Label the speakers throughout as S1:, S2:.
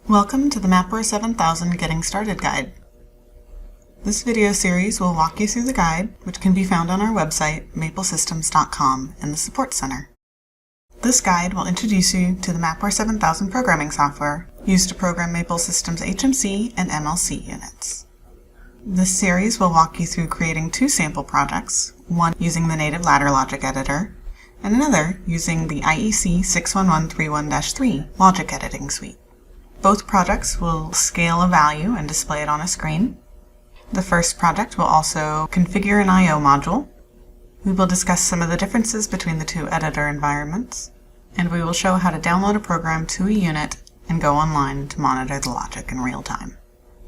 S1: Welcome to the MAPware-7000 Getting Started Guide. This video series will walk you through the guide, which can be found on our website, maplesystems.com, in the Support Center. This guide will introduce you to the MAPware-7000 programming software used to program Maple Systems HMC and MLC units. This series will walk you through creating two sample projects, one using the native ladder logic editor, and another using the IEC 61131-3 logic editing suite. Both projects will scale a value and display it on a screen. The first project will also configure an I/O module. We will discuss some of the differences between the two editor environments, and we will show how to download a program to a unit and go online to monitor the logic in real time.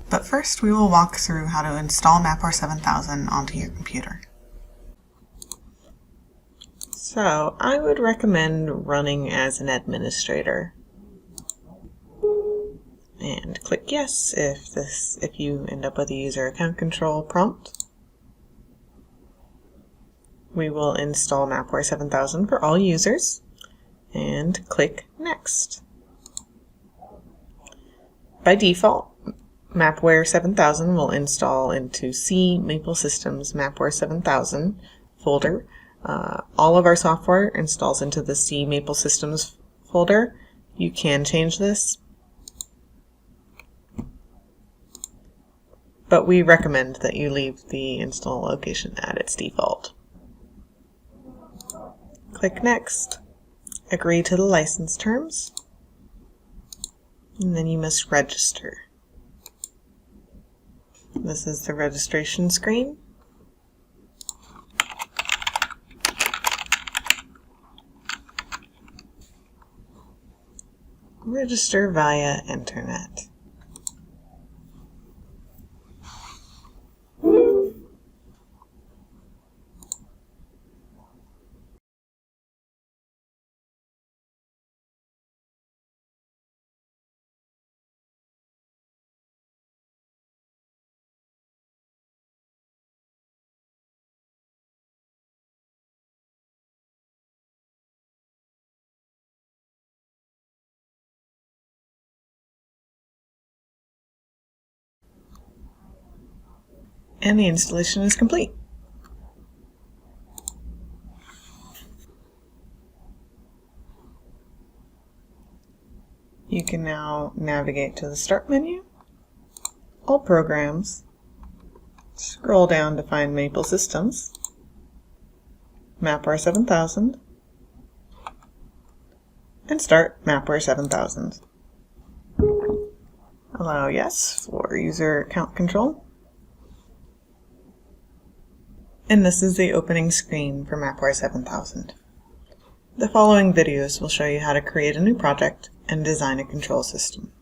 S1: But first, we will walk through how to install MAPware-7000 onto your computer.
S2: So, I would recommend running as an administrator. And click yes if you end up with a user account control prompt. We will install MAPware-7000 for all users and click next. By default, MAPware-7000 will install into C Maple Systems MAPware-7000 folder. All of our software installs into the C Maple Systems folder. You can change this, but we recommend that you leave the install location at its default. Click Next, agree to the license terms, and then you must register. This is the registration screen. Register via Internet. And the installation is complete. You can now navigate to the Start menu, All Programs, scroll down to find Maple Systems, MAPware-7000, and start MAPware-7000. Allow yes for user account control. And this is the opening screen for MAPware-7000. The following videos will show you how to create a new project and design a control system.